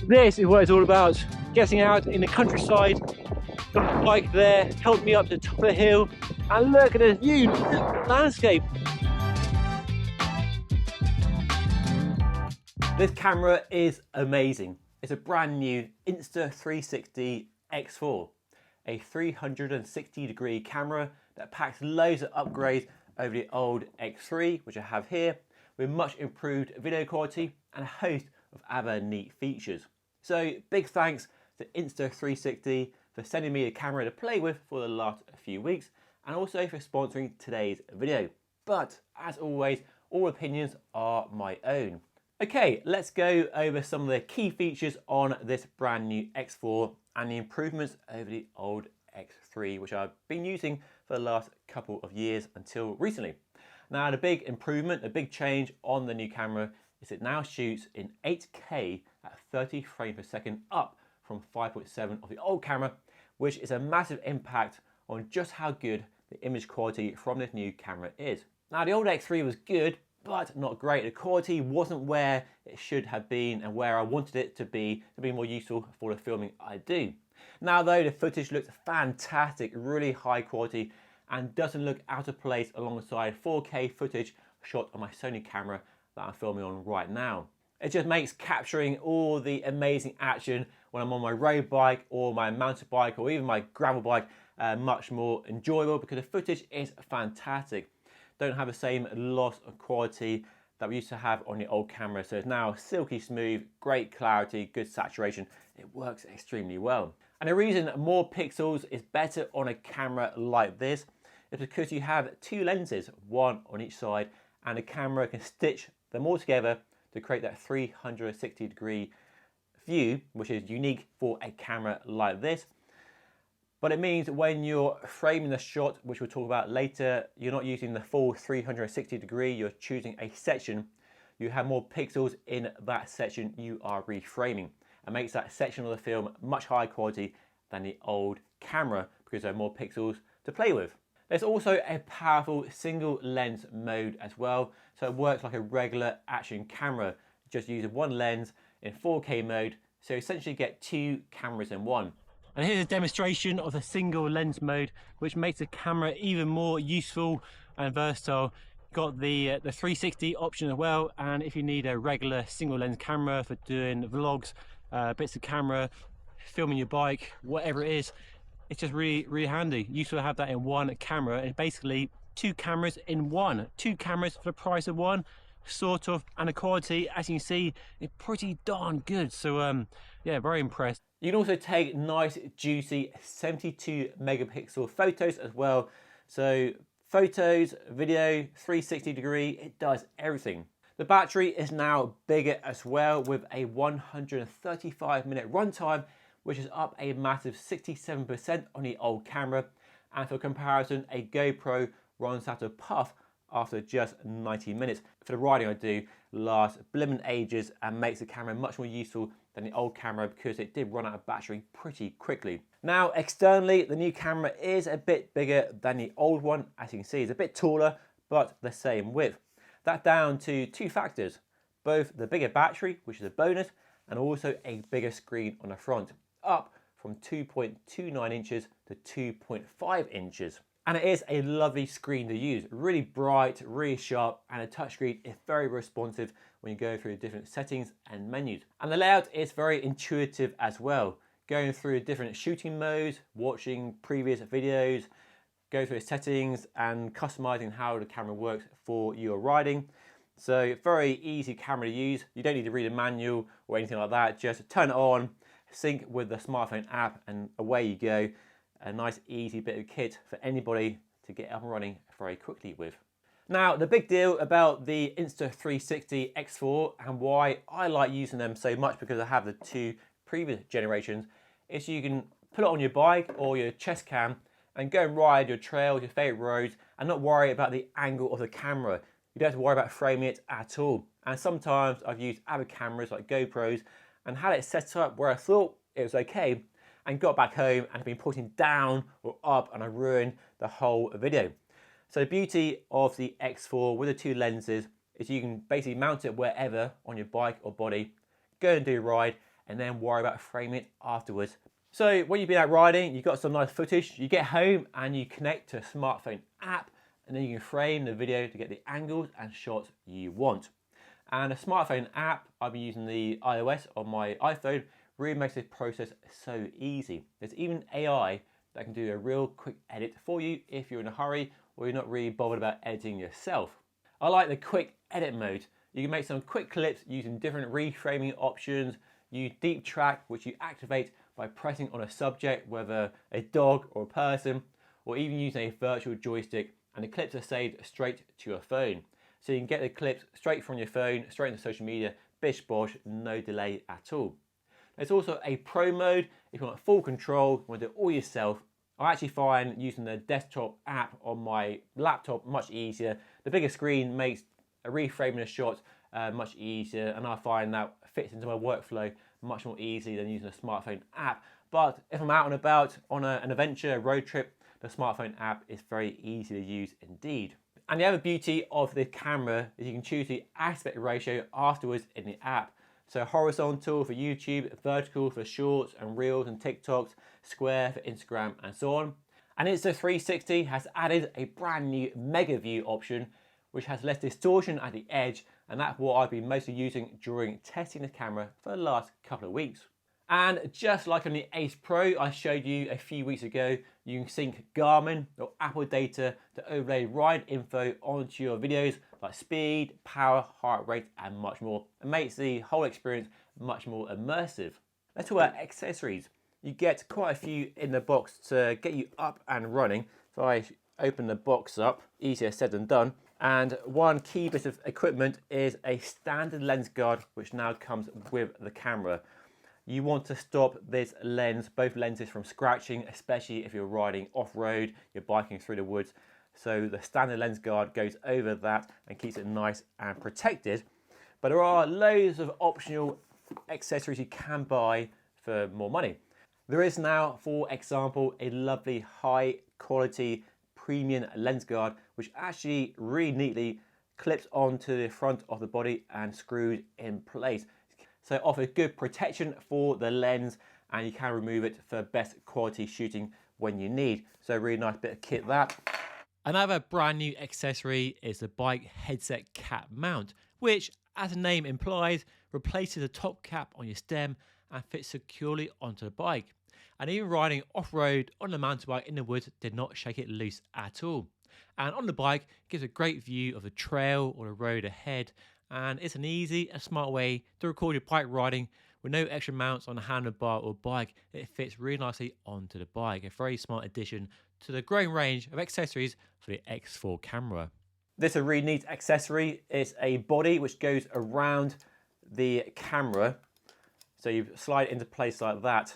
This is what it's all about. Getting out in the countryside, got a bike there, helped me up to the top of the hill, and look at this view, look at the landscape. This camera is amazing. It's a brand new Insta360 X4, a 360-degree camera that packs loads of upgrades over the old X3, which I have here, with much improved video quality and a host of other neat features. So big thanks to Insta360 for sending me a camera to play with for the last few weeks, and also for sponsoring today's video. But as always, all opinions are my own. Okay, let's go over some of the key features on this brand new X4 and the improvements over the old X3, which I've been using for the last couple of years until recently. Now, the big improvement, the big change on the new camera is it now shoots in 8K at 30 frames per second, up from 5.7 of the old camera, which is a massive impact on just how good the image quality from this new camera is. Now, the old X3 was good, but not great. The quality wasn't where it should have been and where I wanted it to be more useful for the filming I do. Now though, the footage looks fantastic, really high quality, and doesn't look out of place alongside 4K footage shot on my Sony camera that I'm filming on right now. It just makes capturing all the amazing action when I'm on my road bike or my mountain bike or even my gravel bike much more enjoyable, because the footage is fantastic. Don't have the same loss of quality that we used to have on the old camera. So it's now silky smooth, great clarity, good saturation. It works extremely well. And the reason more pixels is better on a camera like this is because you have two lenses, one on each side, and the camera can stitch them all together to create that 360-degree view, which is unique for a camera like this. But it means when you're framing the shot, which we'll talk about later, you're not using the full 360 degree, you're choosing a section. You have more pixels in that section you are reframing, and makes that section of the film much higher quality than the old camera because there are more pixels to play with. There's also a powerful single lens mode as well, so it works like a regular action camera, just using one lens in 4K mode, so you essentially get two cameras in one. And here's a demonstration of the single lens mode, which makes the camera even more useful and versatile. Got the 360 option as well, and if you need a regular single lens camera for doing vlogs, bits of camera, filming your bike, whatever it is, it's just really handy. Useful to have that in one camera, and basically two cameras in one. Two cameras for the price of one, sort of, and the quality, as you can see, is pretty darn good. So yeah, very impressed. You can also take nice juicy 72 megapixel photos as well. So photos, video, 360 degree, it does everything. The battery is now bigger as well, with a 135-minute runtime, which is up a massive 67% on the old camera. And for comparison, a GoPro runs out of puff after just 90 minutes. For the riding I do, lasts blimmin' ages and makes the camera much more useful than the old camera because it did run out of battery pretty quickly. Now externally, the new camera is a bit bigger than the old one. As you can see, it's a bit taller, but the same width. That's down to two factors, both the bigger battery, which is a bonus, and also a bigger screen on the front, up from 2.29 inches to 2.5 inches. And it is a lovely screen to use, really bright, really sharp, and the touchscreen is very responsive when you go through the different settings and menus. And the layout is very intuitive as well, going through different shooting modes, watching previous videos, go through the settings and customizing how the camera works for your riding. So very easy camera to use. You don't need to read a manual or anything like that, just turn it on, sync with the smartphone app, and away you go. A nice easy bit of kit for anybody to get up and running very quickly with. Now, the big deal about the Insta360 X4 and why I like using them so much, because I have the two previous generations, is you can put it on your bike or your chest cam and go and ride your trails, your favorite roads, and not worry about the angle of the camera. You don't have to worry about framing it at all. And sometimes I've used other cameras like GoPros and had it set up where I thought it was okay, and got back home and been putting down or up, and I ruined the whole video. So the beauty of the X4 with the two lenses is you can basically mount it wherever on your bike or body, go and do a ride, and then worry about framing it afterwards. So when you've been out riding, you've got some nice footage, you get home and you connect to a smartphone app, and then you can frame the video to get the angles and shots you want. And a smartphone app, I've been using the iOS on my iPhone, really makes this process so easy. There's even AI that can do a real quick edit for you if you're in a hurry or you're not really bothered about editing yourself. I like the quick edit mode. You can make some quick clips using different reframing options. You deep track, which you activate by pressing on a subject, whether a dog or a person, or even using a virtual joystick, and the clips are saved straight to your phone. So you can get the clips straight from your phone, straight into social media, bish bosh, no delay at all. There's also a pro mode if you want full control, you want to do it all yourself. I actually find using the desktop app on my laptop much easier. The bigger screen makes a reframing of shots much easier, and I find that fits into my workflow much more easily than using a smartphone app. But if I'm out and about on an adventure, a road trip, the smartphone app is very easy to use indeed. And the other beauty of the camera is you can choose the aspect ratio afterwards in the app. So horizontal for YouTube, vertical for shorts and reels and TikToks, square for Instagram and so on. And Insta360 has added a brand new mega view option which has less distortion at the edge, and that's what I've been mostly using during testing the camera for the last couple of weeks. And just like on the Ace Pro I showed you a few weeks ago, you can sync Garmin or Apple data to overlay ride info onto your videos like speed, power, heart rate and much more. It makes the whole experience much more immersive. Let's talk about accessories. You get quite a few in the box to get you up and running. So I open the box up, easier said than done. And one key bit of equipment is a standard lens guard which now comes with the camera. You want to stop this lens, both lenses, from scratching, especially if you're riding off-road, you're biking through the woods. So the standard lens guard goes over that and keeps it nice and protected. But there are loads of optional accessories you can buy for more money. There is now, for example, a lovely high quality premium lens guard which actually really neatly clips onto the front of the body and screws in place. So it offers good protection for the lens, and you can remove it for best quality shooting when you need. So really nice bit of kit that. Another brand new accessory is the bike headset cap mount, which, as the name implies, replaces the top cap on your stem and fits securely onto the bike. And even riding off-road on the mountain bike in the woods did not shake it loose at all. And on the bike, it gives a great view of the trail or the road ahead, and it's an easy and smart way to record your bike riding with no extra mounts on the handlebar or bike. It fits really nicely onto the bike. A very smart addition to the growing range of accessories for the X4 camera. This is a really neat accessory. It's a body which goes around the camera. So you slide it into place like that,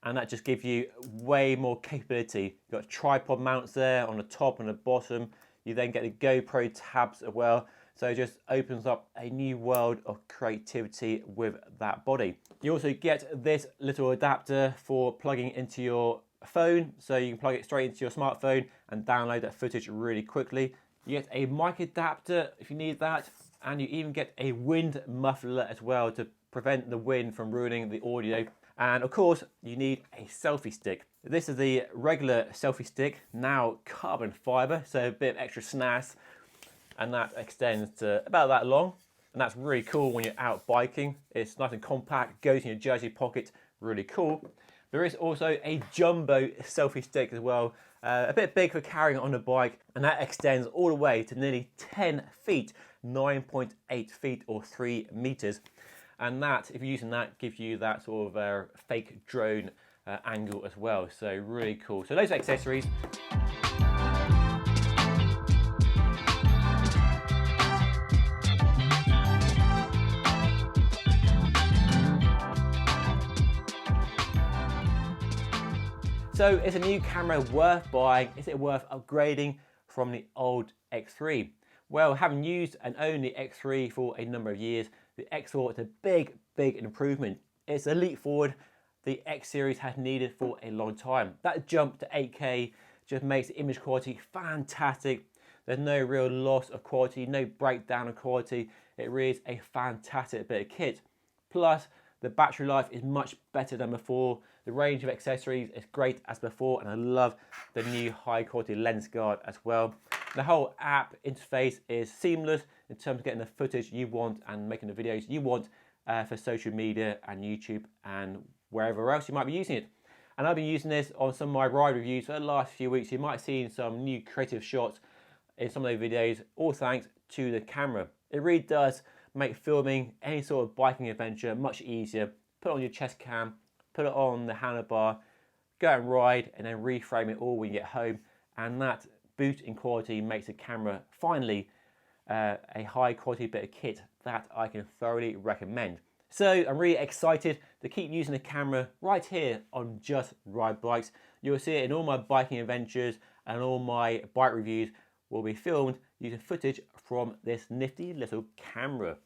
and that just gives you way more capability. You've got tripod mounts there on the top and the bottom. You then get the GoPro tabs as well. So it just opens up a new world of creativity with that body. You also get this little adapter for plugging into your phone. So you can plug it straight into your smartphone and download that footage really quickly. You get a mic adapter if you need that. And you even get a wind muffler as well to prevent the wind from ruining the audio. And of course, you need a selfie stick. This is the regular selfie stick, now carbon fiber, so a bit of extra snaz. And that extends to about that long. And that's really cool when you're out biking. It's nice and compact, goes in your jersey pocket, really cool. There is also a jumbo selfie stick as well, a bit big for carrying it on the bike, and that extends all the way to nearly 10 feet, 9.8 feet or 3 meters. And that, if you're using that, gives you that sort of fake drone angle as well. So really cool. So those accessories. So is a new camera worth buying? Is it worth upgrading from the old X3? Well, having used and owned the X3 for a number of years, the X4 is a big improvement. It's a leap forward the X series has needed for a long time. That jump to 8K just makes the image quality fantastic. There's no real loss of quality, no breakdown of quality. It really is a fantastic bit of kit. Plus, The battery life is much better than before. The range of accessories is great as before, and I love the new high quality lens guard as well. The whole app interface is seamless in terms of getting the footage you want and making the videos you want for social media and YouTube and wherever else you might be using it. And I've been using this on some of my ride reviews for the last few weeks. You might have seen some new creative shots in some of those videos, all thanks to the camera. It really does make filming any sort of biking adventure much easier. Put it on your chest cam, put it on the handlebar, go and ride, and then reframe it all when you get home. And that boost in quality makes the camera finally a high quality bit of kit that I can thoroughly recommend. So I'm really excited to keep using the camera right here on Just Ride Bikes. You'll see it in all my biking adventures, and all my bike reviews will be filmed using footage from this nifty little camera.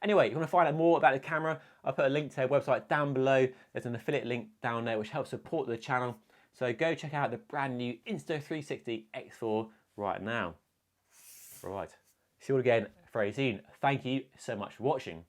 Anyway, if you want to find out more about the camera, I'll put a link to their website down below. There's an affiliate link down there which helps support the channel. So go check out the brand new Insta360 X4 right now. Right, see you all again very soon. Thank you so much for watching.